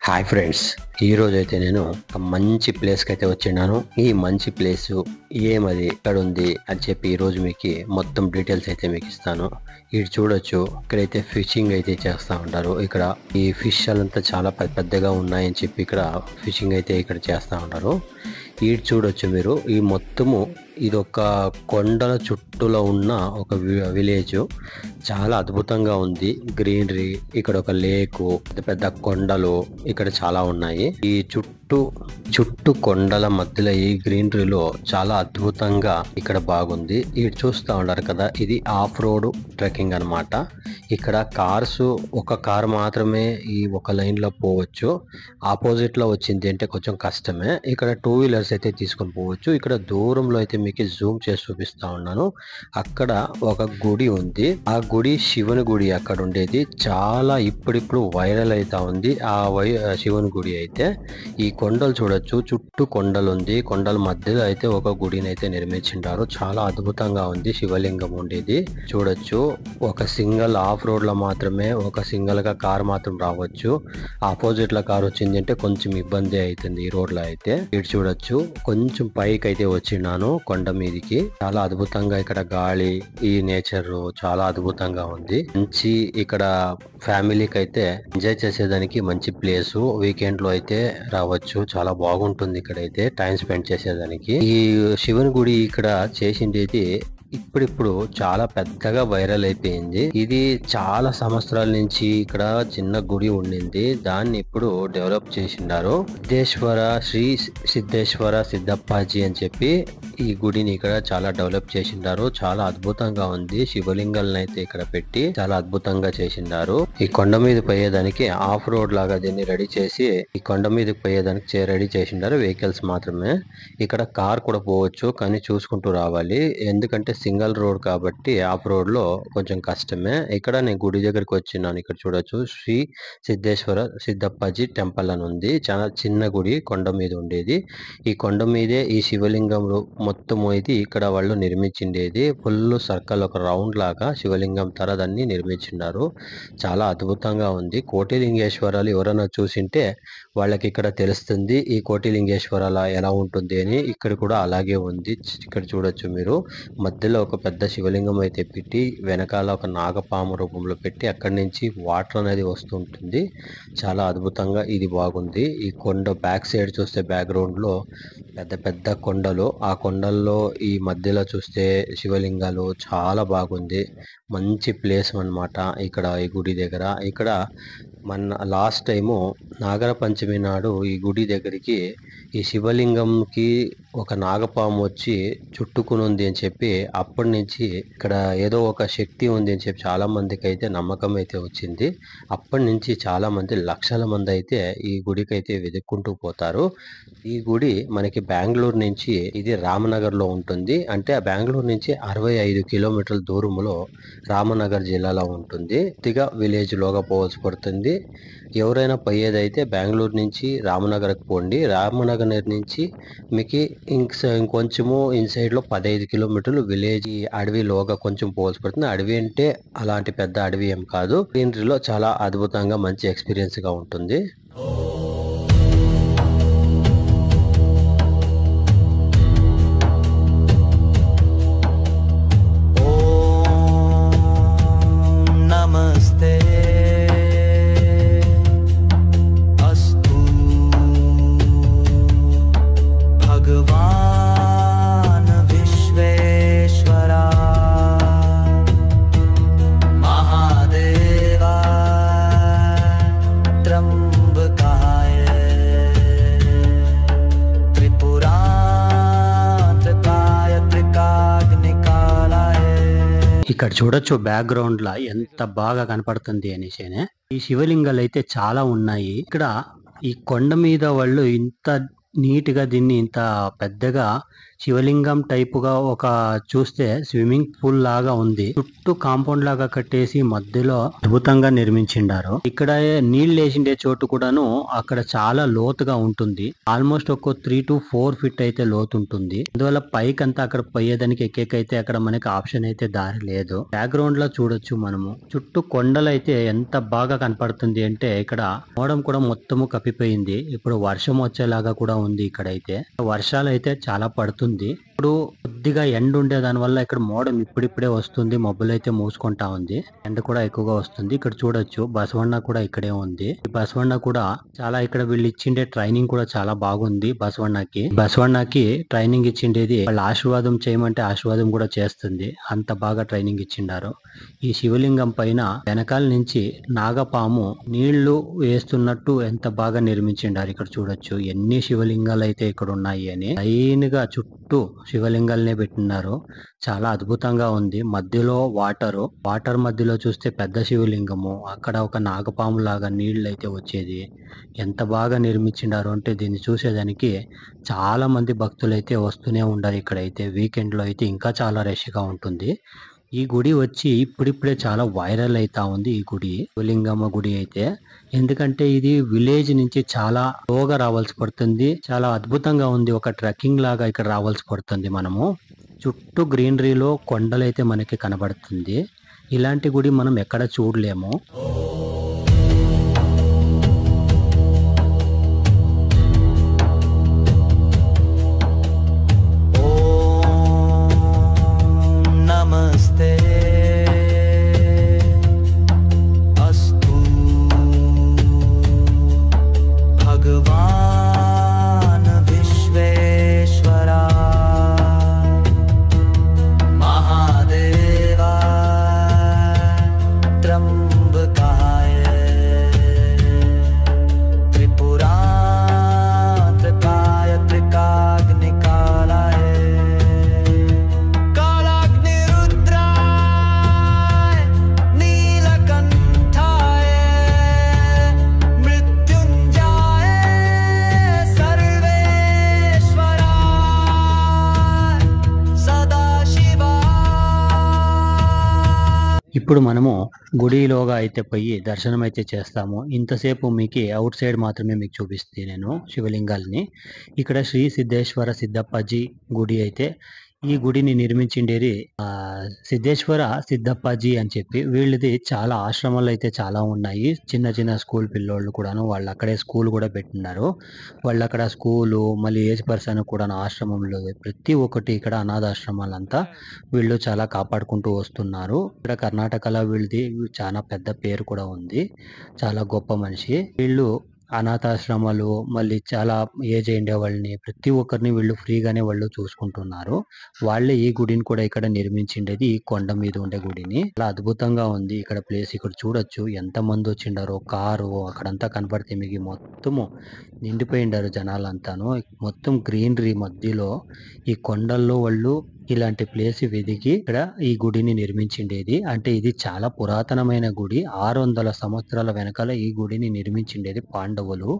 Hi friends, ఈ రోజు అయితే నేను ఒక మంచి ప్లేస్కి అయితే వచ్చినాను. ఈ మంచి ప్లేస్ ఏమది, ఎక్కడ ఉంది అని చెప్పి ఈ రోజు మీకు మొత్తం డీటెయిల్స్ అయితే మీకు ఇస్తాను. ఇటు చూడొచ్చు, ఇక్కడైతే ఫిషింగ్ అయితే చేస్తూ ఉంటారు. ఇక్కడ ఈ ఫిష్ అంతా చాలా పెద్దగా ఉన్నాయని చెప్పి ఇక్కడ ఫిషింగ్ అయితే ఇక్కడ చేస్తూ ఉంటారు. ఇటు చూడొచ్చు మీరు, ఈ మొత్తము ఇది ఒక కొండల చుట్టూలో ఉన్న ఒక విలేజ్. చాలా అద్భుతంగా ఉంది. గ్రీనరీ, ఇక్కడ ఒక లేకు, పెద్ద పెద్ద కొండలు ఇక్కడ చాలా ఉన్నాయి. ఈ చుట్టూ కొండల మధ్యలో ఈ గ్రీనరీలో చాలా అద్భుతంగా ఇక్కడ బాగుంది. ఇటు చూస్తూ ఉన్నారు కదా, ఇది ఆఫ్ రోడ్ ట్రెక్కింగ్ అన్నమాట. ఇక్కడ కార్స్, ఒక కార్ మాత్రమే ఈ ఒక లైన్ లో పోవచ్చు. ఆపోజిట్ లో వచ్చింది అంటే కొంచెం కష్టమే. ఇక్కడ 2 వీలర్స్ అయితే తీసుకొని పోవచ్చు. ఇక్కడ దూరంలో అయితే మీకు జూమ్ చేసి చూపిస్తా ఉన్నాను. అక్కడ ఒక గుడి ఉంది. ఆ గుడి శివుని గుడి అక్కడ ఉండేది. చాలా ఇప్పుడిప్పుడు వైరల్ అవుతా ఉంది ఆ శివుని గుడి అయితే. ఈ కొండలు చూడొచ్చు, చుట్టూ కొండలు ఉంది. కొండల మధ్యలో అయితే ఒక గుడిని అయితే నిర్మించింటారు. చాలా అద్భుతంగా ఉంది. శివలింగం ఉండేది చూడొచ్చు. ఒక సింగిల్ ఆఫ్ రోడ్ లో మాత్రమే, ఒక సింగిల్ గా కార్ మాత్రం రావచ్చు. ఆపోజిట్ లో కార్ వచ్చింది అంటే కొంచెం ఇబ్బంది అవుతుంది ఈ రోడ్ లో అయితే. ఇటు చూడొచ్చు, కొంచెం పైకి అయితే వచ్చినాను కొండ మీదికి. చాలా అద్భుతంగా ఇక్కడ గాలి, ఈ నేచర్ చాలా అద్భుతంగా ఉంది. మంచి ఇక్కడ ఫ్యామిలీకి అయితే ఎంజాయ్ చేసేదానికి మంచి ప్లేస్. వీకెండ్ లో అయితే రావచ్చు. చాలా బాగుంటుంది ఇక్కడైతే టైం స్పెండ్ చేసేదానికి. ఈ శివుని గుడి ఇక్కడ చేసిండేది ఇప్పుడిప్పుడు చాలా పెద్దగా వైరల్ అయిపోయింది. ఇది చాలా సంవత్సరాల నుంచి ఇక్కడ చిన్న గుడి ఉండింది. దాన్ని ఇప్పుడు డెవలప్ చేసిండారు. శ్రీ సిద్ధేశ్వర సిద్ధప్పాజీ అని చెప్పి ఈ గుడిని ఇక్కడ చాలా డెవలప్ చేసిండారు. చాలా అద్భుతంగా ఉంది. శివలింగాలను అయితే ఇక్కడ పెట్టి చాలా అద్భుతంగా చేసిండారు. ఈ కొండ మీద పోయేదానికి ఆఫ్ రోడ్ లాగా దీన్ని రెడీ చేసి ఈ కొండ మీదకి పోయేదానికి రెడీ చేసిండారు. వెహికల్స్ మాత్రమే. ఇక్కడ కార్ కూడా పోవచ్చు, కానీ చూసుకుంటూ రావాలి. ఎందుకంటే సింగిల్ రోడ్ కాబట్టి ఆఫ్ రోడ్ లో కొంచెం కష్టమే. ఇక్కడ నేను గుడి దగ్గరికి వచ్చినాను. ఇక్కడ చూడొచ్చు, శ్రీ సిద్ధేశ్వర సిద్ధప్పాజీ టెంపుల్ అని ఉంది. చాలా చిన్న గుడి, కొండ మీద ఉండేది. ఈ కొండ మీదే ఈ శివలింగం మొత్తం ఇది ఇక్కడ వాళ్ళు నిర్మించిండేది. ఫుల్ సర్కిల్, ఒక రౌండ్ లాగా శివలింగం తర దాన్ని నిర్మించినారు. చాలా అద్భుతంగా ఉంది. కోటిలింగేశ్వరాలు ఎవరైనా చూసింటే వాళ్ళకి ఇక్కడ తెలుస్తుంది ఈ కోటిలింగేశ్వరాల ఎలా ఉంటుంది అని. ఇక్కడ కూడా అలాగే ఉంది. ఇక్కడ చూడొచ్చు మీరు, మధ్యలో ఒక పెద్ద శివలింగం అయితే పెట్టి వెనకాల ఒక నాగపాము రూపంలో పెట్టి అక్కడి నుంచి వాటర్ అనేది వస్తుంటుంది. చాలా అద్భుతంగా ఇది బాగుంది. ఈ కొండ బ్యాక్ సైడ్ చూస్తే బ్యాక్గ్రౌండ్ లో పెద్ద పెద్ద కొండలు, ఆ కొండల్లో ఈ మధ్యలో చూస్తే శివలింగాలు. చాలా బాగుంది. మంచి ప్లేస్ అన్నమాట ఇక్కడ ఈ గుడి దగ్గర. ఇక్కడ మన లాస్ట్ టైము నాగర పంచమి నాడు ఈ గుడి దగ్గరికి ఈ శివలింగంకి ఒక నాగపాము వచ్చి చుట్టుకుని ఉంది అని చెప్పి అప్పటి నుంచి ఇక్కడ ఏదో ఒక శక్తి ఉంది అని చెప్పి చాలా మందికి అయితే నమ్మకం అయితే వచ్చింది. అప్పటి నుంచి చాలా మంది, లక్షల మంది అయితే ఈ గుడికి అయితే వెతుక్కుంటూ పోతారు. ఈ గుడి మనకి బెంగళూరు నుంచి, ఇది రామనగర్ లో ఉంటుంది. అంటే ఆ బెంగళూరు నుంచి 65 కిలోమీటర్ల దూరంలో రామనగర్ జిల్లాలో ఉంటుంది. కొద్దిగా విలేజ్ లోగా పోవాల్సి పడుతుంది. ఎవరైనా పోయేదైతే బెంగళూరు నుంచి రామనగర్కి పోండి. రామనగర్ నుంచి మీకు ఇంకొంచెము ఇన్సైడ్ లో 15 కిలోమీటర్లు విలేజ్, అడవిలోగా కొంచెం పోవాల్సి పడుతుంది. అడవి అంటే అలాంటి పెద్ద అడవి ఏం కాదు. గ్రీనరీలో చాలా అద్భుతంగా మంచి ఎక్స్పీరియన్స్ గా ఉంటుంది. ఇక్కడ చూడొచ్చు బ్యాక్గ్రౌండ్ లా ఎంత బాగా కనపడుతుంది అనేసి. ఈ శివలింగాలు అయితే చాలా ఉన్నాయి ఇక్కడ. ఈ కొండ మీద వాళ్ళు ఇంత నీట్ గా దీన్ని ఇంత పెద్దగా శివలింగం టైపుగా ఒక చూస్తే స్విమ్మింగ్ పూల్ లాగా ఉంది. చుట్టూ కాంపౌండ్ లాగా కట్టేసి మధ్యలో అద్భుతంగా నిర్మించిండారు. ఇక్కడ నీళ్ళు వేసిండే చోటు కూడాను అక్కడ చాలా లోతుగా ఉంటుంది. ఆల్మోస్ట్ ఒక 3 to 4 ఫీట్ అయితే లోతు ఉంటుంది. అందువల్ల పైకి అంతా అక్కడ పోయేదానికి ఎక్కేకైతే అక్కడ మనకి ఆప్షన్ అయితే దారి లేదు. బ్యాక్గ్రౌండ్ లో చూడొచ్చు మనము. చుట్టూ కొండలు అయితే ఎంత బాగా కనపడుతుంది అంటే ఇక్కడ మోడం కూడా మొత్తము కప్పిపోయింది. ఇప్పుడు వర్షం వచ్చేలాగా కూడా ఉంది. ఇక్కడైతే వర్షాలు అయితే చాలా పడుతుంది. ఇప్పుడు కొద్దిగా ఎండ ఉండే దాని వల్ల ఇక్కడ మోడం ఇప్పుడిప్పుడే వస్తుంది. మబ్బులు అయితే మూసుకుంటా ఉంది. ఎండ కూడా ఎక్కువగా వస్తుంది. ఇక్కడ చూడొచ్చు బసవಣ್ణ కూడా ఇక్కడే ఉంది. ఈ బసవಣ್ణ కూడా చాలా ఇక్కడ వీళ్ళు ఇచ్చిండే ట్రైనింగ్ కూడా చాలా బాగుంది. బసవಣ್ಣకి ట్రైనింగ్ ఇచ్చిండేది వాళ్ళు ఆశీర్వాదం చేయమంటే ఆశీర్వాదం కూడా చేస్తుంది. అంత బాగా ట్రైనింగ్ ఇచ్చిండారు. ఈ శివలింగం పైన వెనకాల నుంచి నాగపాము నీళ్లు వేస్తున్నట్టు ఎంత బాగా నిర్మించిండారు. ఇక్కడ చూడొచ్చు ఎన్ని శివలింగాలు అయితే ఇక్కడ ఉన్నాయి అని. లైన్ గా చుట్టూ శివలింగాలనే పెట్టినారు. చాలా అద్భుతంగా ఉంది. మధ్యలో వాటర్ మధ్యలో చూస్తే పెద్ద శివలింగము, అక్కడ ఒక నాగపాము లాగా నీళ్ళు అయితే వచ్చేది. ఎంత బాగా నిర్మించిండారు అంటే దీన్ని చూసేదానికి చాలా మంది భక్తులు అయితే వస్తూనే ఉండారు. ఇక్కడైతే వీకెండ్ లో అయితే ఇంకా చాలా రష్ గా ఉంటుంది. ఈ గుడి వచ్చి ఇప్పుడిప్పుడే చాలా వైరల్ అవుతా ఉంది. ఈ గుడి శివలింగమ్మ గుడి అయితే, ఎందుకంటే ఇది విలేజ్ నుంచి చాలా లోగా రావాల్సి పడుతుంది. చాలా అద్భుతంగా ఉంది. ఒక ట్రెక్కింగ్ లాగా ఇక్కడ రావాల్సి పడుతుంది. మనము చుట్టూ గ్రీనరీలో కొండలైతే మనకి కనబడుతుంది. ఇలాంటి గుడి మనం ఎక్కడ చూడలేము. ఇప్పుడు మనము గుడిలోగా అయితే పోయి దర్శనం అయితే చేస్తాము. ఇంతసేపు మీకు అవుట్ సైడ్ మాత్రమే మీకు చూపిస్తే నేను శివలింగాల్ని. ఇక్కడ శ్రీ సిద్ధేశ్వర సిద్ధప్పాజీ గుడి అయితే, ఈ గుడిని నిర్మించిండేది సిద్ధేశ్వర సిద్ధప్పాజీ అని చెప్పి. వీళ్ళది చాలా ఆశ్రమాలు అయితే చాలా ఉన్నాయి. చిన్న చిన్న స్కూల్ పిల్లోళ్ళు కూడాను వాళ్ళు అక్కడే స్కూల్ కూడా పెట్టినారు. వాళ్ళు అక్కడ స్కూలు మళ్ళీ ఏజ్ పర్సన్ కూడా ఆశ్రమంలో ప్రతి ఒక్కటి ఇక్కడ అనాథాశ్రమాలంతా వీళ్ళు చాలా కాపాడుకుంటూ వస్తున్నారు. ఇక్కడ కర్ణాటకలో వీళ్ళది చాలా పెద్ద పేరు కూడా ఉంది. చాలా గొప్ప మనిషి వీళ్ళు. అనాథాశ్రమాలు మళ్ళీ చాలా ఏజ్ అయిండే వాళ్ళని ప్రతి ఒక్కరిని వీళ్ళు ఫ్రీగానే వాళ్ళు చూసుకుంటున్నారు. వాళ్ళే ఈ గుడిని కూడా ఇక్కడ నిర్మించిండేది. ఈ కొండ మీద ఉండే గుడిని. చాలా అద్భుతంగా ఉంది ఇక్కడ ప్లేస్. ఇక్కడ చూడొచ్చు ఎంత మంది వచ్చిండారో. కారు అక్కడంతా కనపడితే మీకు మొత్తము నిండిపోయిండారు జనాలంతాను. మొత్తం గ్రీనరీ మధ్యలో ఈ కొండల్లో వాళ్ళు ఇలాంటి ప్లేస్ వెదికి ఇక్కడ ఈ గుడిని నిర్మించిండేది. అంటే ఇది చాలా పురాతనమైన గుడి. 600 సంవత్సరాల వెనకాల ఈ గుడిని నిర్మించిండేది పాండవులు.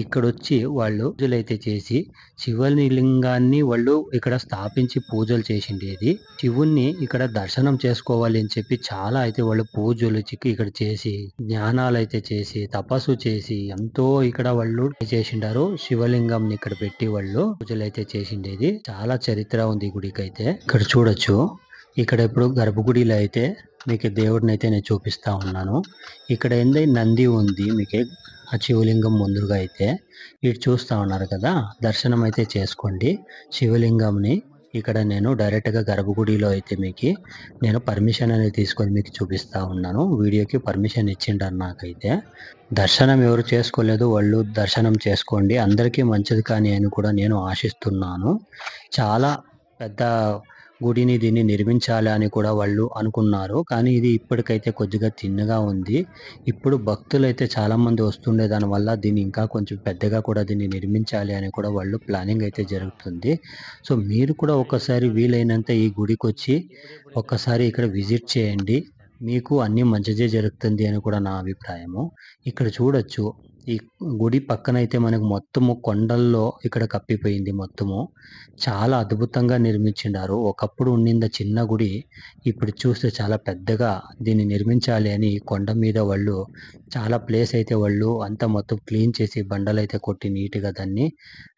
ఇక్కడ వచ్చి వాళ్ళు పూజలైతే చేసి శివలింగాన్ని వాళ్ళు ఇక్కడ స్థాపించి పూజలు చేసిండేది. శివుణ్ణి ఇక్కడ దర్శనం చేసుకోవాలి అని చెప్పి చాలా అయితే వాళ్ళు పూజలు ఇక్కడ చేసి జ్ఞానాలు అయితే చేసి తపస్సు చేసి ఎంతో ఇక్కడ వాళ్ళు చేసిండారు. శివలింగం ఇక్కడ పెట్టి వాళ్ళు పూజలు అయితే చేసిండేది. చాలా చరిత్ర ఉంది ఈ గుడికి అయితే. ఇక్కడ చూడొచ్చు. ఇక్కడ ఇప్పుడు గర్భగుడిలో అయితే మీకు దేవుడిని అయితే నేను చూపిస్తా ఉన్నాను. ఇక్కడ ఏంది నంది ఉంది. మీకు ఆ శివలింగం ముందుగా అయితే ఇటు చూస్తా ఉన్నారు కదా. దర్శనం అయితే చేసుకోండి శివలింగంని. ఇక్కడ నేను డైరెక్ట్గా గర్భగుడిలో అయితే మీకు నేను పర్మిషన్ అనేది తీసుకొని మీకు చూపిస్తా ఉన్నాను. వీడియోకి పర్మిషన్ ఇచ్చిండారు నాకైతే. దర్శనం ఎవరు చేసుకోలేదు వాళ్ళు దర్శనం చేసుకోండి. అందరికీ మంచిది కానీ అని కూడా నేను ఆశిస్తున్నాను. చాలా పెద్ద గుడిని దీన్ని నిర్మించాలి అని కూడా వాళ్ళు అనుకున్నారు. కానీ ఇది ఇప్పటికైతే కొద్దిగా చిన్నగా ఉంది. ఇప్పుడు భక్తులు అయితే చాలా మంది వస్తుండే దాని వల్ల దీన్ని ఇంకా కొంచెం పెద్దగా కూడా దీన్ని నిర్మించాలి అని కూడా వాళ్ళు ప్లానింగ్ అయితే జరుగుతుంది. సో మీరు కూడా ఒకసారి వీలైనంత ఈ గుడికి వచ్చి ఒక్కసారి ఇక్కడ విజిట్ చేయండి. మీకు అన్ని మంచిదే జరుగుతుంది అని కూడా నా అభిప్రాయము. ఇక్కడ చూడొచ్చు ఈ గుడి పక్కనైతే మనకు మొత్తము కొండల్లో ఇక్కడ కప్పిపోయింది మొత్తము. చాలా అద్భుతంగా నిర్మించిండారు. ఒకప్పుడు ఉండింద చిన్న గుడి ఇప్పుడు చూస్తే చాలా పెద్దగా దీన్ని నిర్మించాలి అని కొండ మీద వాళ్ళు చాలా ప్లేస్ అయితే వాళ్ళు అంతా మొత్తం క్లీన్ చేసి బండలైతే కొట్టి నీట్‌గా దాన్ని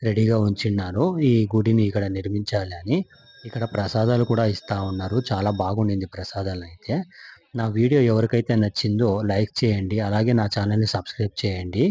రెడీగా ఉంచిన్నారు. ఈ గుడిని ఇక్కడ నిర్మించాలి అని. ఇక్కడ ప్రసాదాలు కూడా ఇస్తా ఉన్నారు. చాలా బాగుండింది ప్రసాదాలైతే. నా వీడియో ఎవరికైతే నచ్చిందో లైక్ చేయండి. అలాగే నా ఛానల్‌ని సబ్స్క్రైబ్ చేయండి.